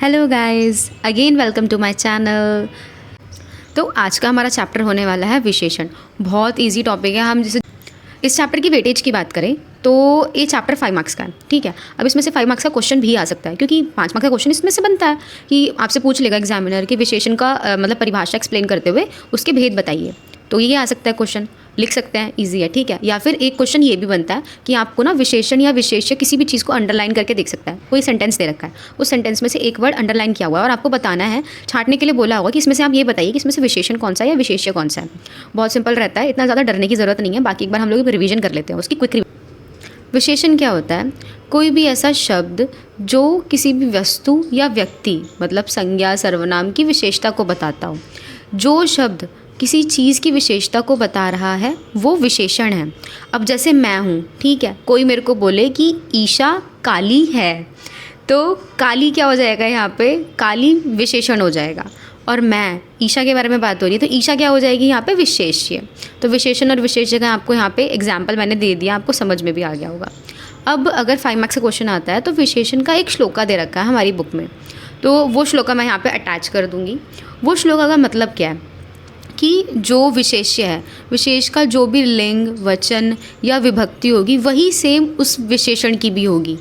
Hello guys, again welcome to my channel. तो आज का हमारा चैप्टर होने वाला है विशेषण। बहुत इजी टॉपिक है। हम जैसे इस चैप्टर की वेटेज की बात करें तो ये चैप्टर 5 मार्क्स का है, ठीक है। अब इसमें से 5 मार्क्स का क्वेश्चन भी आ सकता है क्योंकि 5 मार्क्स का क्वेश्चन इसमें से बनता है कि आपसे पूछ लेगा एग्जामिनर कि विशेषण का मतलब परिभाषा एक्सप्लेन करते हुए उसके भेद बताइए। तो ये आ सकता है क्वेश्चन, लिख सकते हैं, इजी है, ठीक है। या फिर एक क्वेश्चन ये भी बनता है कि आपको ना विशेषण या विशेष्य किसी भी चीज़ को अंडरलाइन करके देख सकता है। कोई सेंटेंस दे रखा है, उस सेंटेंस में से एक वर्ड अंडरलाइन किया हुआ है और आपको बताना है, छांटने के लिए बोला होगा कि इसमें से आप ये बताइए कि इसमें से विशेषण कौन सा है या विशेष्य कौन सा है। बहुत सिंपल रहता है, इतना ज़्यादा डरने की ज़रूरत नहीं है। बाकी एक बार हम लोग रिवीजन कर लेते हैं उसकी क्विक। विशेषण क्या होता है? कोई भी ऐसा शब्द जो किसी भी वस्तु या व्यक्ति मतलब संज्ञा सर्वनाम की विशेषता को बताता हो। जो शब्द किसी चीज़ की विशेषता को बता रहा है वो विशेषण है। अब जैसे मैं हूँ, ठीक है, कोई मेरे को बोले कि ईशा काली है, तो काली क्या हो जाएगा? यहाँ पे काली विशेषण हो जाएगा। और मैं, ईशा के बारे में बात हो रही है तो ईशा क्या हो जाएगी यहाँ पे? विशेष्य। तो विशेषण और विशेष्य का आपको यहाँ पे एग्जाम्पल मैंने दे दिया, आपको समझ में भी आ गया होगा। अब अगर 5 मार्क्स का क्वेश्चन आता है तो विशेषण का एक श्लोका दे रखा है हमारी बुक में, तो वो श्लोका मैं यहाँ पे अटैच कर दूँगी। वो श्लोका का मतलब क्या है कि जो विशेष्य है, विशेष का जो भी लिंग, वचन या विभक्ति होगी वही सेम उस विशेषण की भी होगी।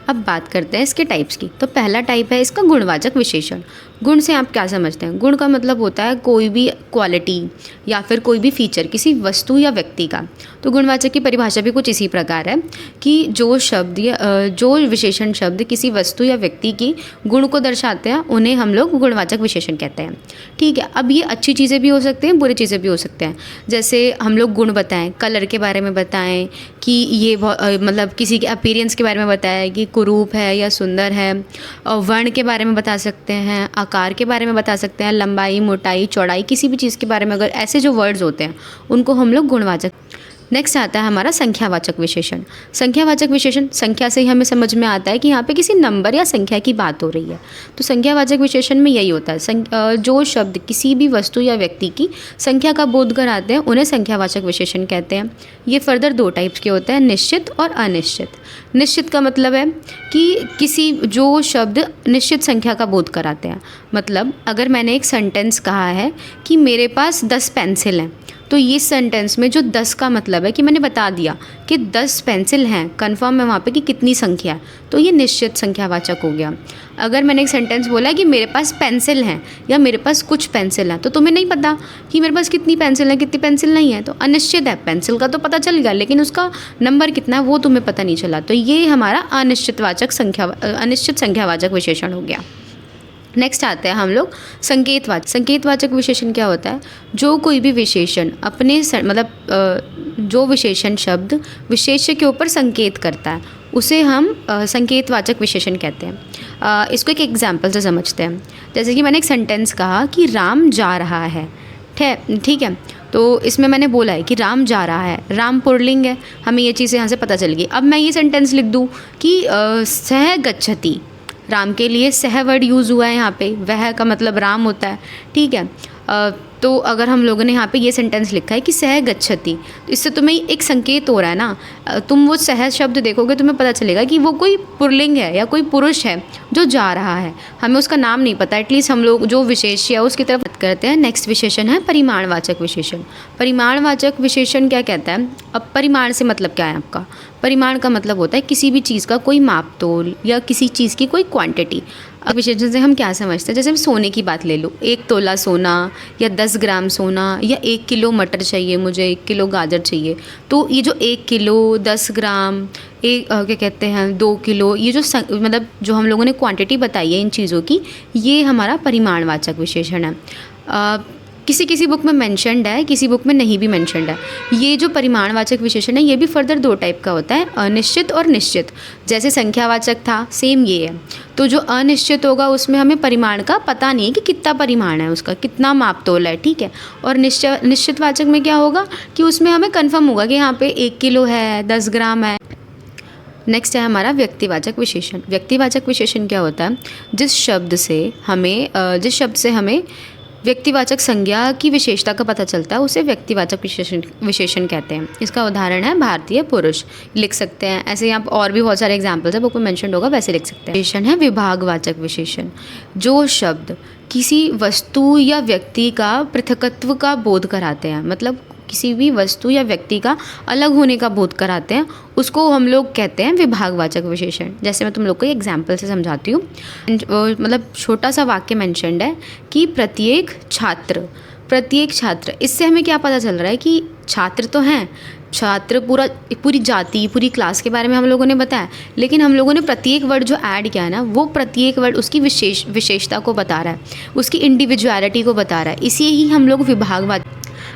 अब बात करते हैं इसके टाइप्स की। तो पहला टाइप है इसका गुणवाचक विशेषण। गुण से आप क्या समझते हैं? गुण का मतलब होता है कोई भी क्वालिटी या फिर कोई भी फीचर किसी वस्तु या व्यक्ति का। तो गुणवाचक की परिभाषा भी कुछ इसी प्रकार है कि जो शब्द या जो विशेषण शब्द किसी वस्तु या व्यक्ति की गुण को दर्शाते हैं उन्हें हम लोग गुणवाचक विशेषण कहते हैं, ठीक है। अब ये अच्छी चीज़ें भी हो सकते हैं, बुरी चीज़ें भी हो सकते हैं। जैसे हम लोग गुण बताएं, कलर के बारे में बताएं कि ये मतलब किसी के अपीयरेंस के बारे में बताएं कि कुरूप है या सुंदर है। और वर्ण के बारे में बता सकते हैं, आकार के बारे में बता सकते हैं, लंबाई, मोटाई, चौड़ाई, किसी भी चीज़ के बारे में अगर ऐसे जो वर्ड्स होते हैं उनको हम लोग गुणवाचक। नेक्स्ट आता है हमारा संख्यावाचक विशेषण। संख्यावाचक विशेषण, संख्या से ही हमें समझ में आता है कि यहाँ पे किसी नंबर या संख्या की बात हो रही है। तो संख्यावाचक विशेषण में यही होता है, जो शब्द किसी भी वस्तु या व्यक्ति की संख्या का बोध कराते हैं उन्हें संख्यावाचक विशेषण कहते हैं। ये फर्दर 2 टाइप्स के होते हैं, निश्चित और अनिश्चित। निश्चित का मतलब है कि किसी जो शब्द निश्चित संख्या का बोध कराते हैं। मतलब अगर मैंने एक सेंटेंस कहा है कि मेरे पास 10 पेंसिल हैं, तो ये सेंटेंस में जो 10 का मतलब है कि मैंने बता दिया कि 10 पेंसिल हैं, कन्फर्म है वहाँ पे कि कितनी संख्या है, तो ये निश्चित संख्यावाचक हो गया। अगर मैंने एक सेंटेंस बोला कि मेरे पास पेंसिल हैं या मेरे पास कुछ पेंसिल हैं, तो तुम्हें नहीं पता कि मेरे पास कितनी पेंसिल है कितनी पेंसिल नहीं है, तो अनिश्चित है। पेंसिल का तो पता चल गया लेकिन उसका नंबर कितना है वो तुम्हें पता नहीं चला, तो ये हमारा अनिश्चित संख्यावाचक विशेषण हो गया। नेक्स्ट आते हैं हम लोग संकेतवाचक। संकेतवाचक विशेषण क्या होता है? जो कोई भी विशेषण अपने जो विशेषण शब्द विशेष्य के ऊपर संकेत करता है उसे हम संकेतवाचक विशेषण कहते हैं। इसको एक एग्जाम्पल से समझते हैं। जैसे कि मैंने एक सेंटेंस कहा कि राम जा रहा है, ठीक है। तो इसमें मैंने बोला है कि राम जा रहा है, राम पुल्लिंग है, हमें ये चीज़ यहाँ से पता चल गई। अब मैं ये सेंटेंस लिख दूँ कि सह गच्छति, राम के लिए सह वर्ड यूज़ हुआ है यहाँ पे, वह का मतलब राम होता है, ठीक है। तो अगर हम लोगों ने यहाँ पे ये सेंटेंस लिखा है कि सह गच्छति, तो इससे तुम्हें एक संकेत हो रहा है ना। तुम वो सह शब्द देखोगे तुम्हें पता चलेगा कि वो कोई पुल्लिंग है या कोई पुरुष है जो जा रहा है। हमें उसका नाम नहीं पता, एटलीस्ट हम लोग जो विशेष्य है उसकी तरफ बात करते हैं। नेक्स्ट विशेषण है परिमाणवाचक विशेषण। परिमाणवाचक विशेषण क्या कहता है? अब परिमाण से मतलब क्या है आपका? परिमाण का मतलब होता है किसी भी चीज़ का कोई मापतोल या किसी चीज़ की कोई क्वांटिटी। अब विशेषण से हम क्या समझते हैं? जैसे हम सोने की बात ले लो, 1 तोला सोना या 10 ग्राम सोना या 1 किलो मटर चाहिए मुझे, 1 किलो गाजर चाहिए। तो ये जो 1 किलो, 10 ग्राम, क्या कहते हैं 2 किलो, ये जो मतलब जो हम लोगों ने क्वांटिटी बताई है इन चीज़ों की, ये हमारा परिमाणवाचक विशेषण है। किसी किसी बुक में मेंशन्ड है, किसी बुक में नहीं भी मेंशन्ड है। ये जो परिमाणवाचक विशेषण है ये भी फर्दर 2 टाइप का होता है, अनिश्चित और निश्चित। जैसे संख्यावाचक था, सेम ये है। तो जो अनिश्चित होगा उसमें हमें परिमाण का पता नहीं है कि कितना परिमाण है, उसका कितना मापतोल है, ठीक है। और निश्चितवाचक में क्या होगा कि उसमें हमें कन्फर्म होगा कि यहाँ पे 1 किलो है, 10 ग्राम है। नेक्स्ट है हमारा व्यक्तिवाचक विशेषण। व्यक्तिवाचक विशेषण क्या होता है? जिस शब्द से हमें व्यक्तिवाचक संज्ञा की विशेषता का पता चलता है, उसे व्यक्तिवाचक विशेषण कहते हैं। इसका उदाहरण है भारतीय पुरुष, लिख सकते हैं। ऐसे यहाँ और भी बहुत सारे एग्जाम्पल्स है, बुक में मेंशन होगा, वैसे लिख सकते हैं। विशेषण है विभागवाचक विशेषण, जो शब्द किसी वस्तु या व्यक्ति का पृथकत्व का बोध कराते हैं, मतलब किसी भी वस्तु या व्यक्ति का अलग होने का बोध कराते हैं, उसको हम लोग कहते हैं विभागवाचक विशेषण। जैसे मैं तुम लोग को एग्जाम्पल से समझाती हूँ। मतलब छोटा सा वाक्य मेंशन्ड है कि प्रत्येक छात्र, इससे हमें क्या पता चल रहा है कि छात्र तो हैं, छात्र पूरी जाति, पूरी क्लास के बारे में हम लोगों ने बताया, लेकिन हम लोगों ने प्रत्येक वर्ड जो ऐड किया है ना, वो प्रत्येक वर्ड उसकी विशेषता को बता रहा है, उसकी इंडिविजुअलिटी को बता रहा है। इसी ही हम लोग विभागवाचक।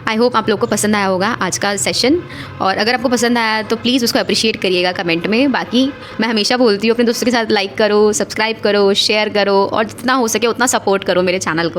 आई होप आप लोग को पसंद आया होगा आज का सेशन, और अगर आपको पसंद आया तो प्लीज़ उसको अप्रिशिएट करिएगा कमेंट में। बाकी मैं हमेशा बोलती हूँ अपने दोस्तों के साथ लाइक करो, सब्सक्राइब करो, शेयर करो, और जितना हो सके उतना सपोर्ट करो मेरे चैनल को।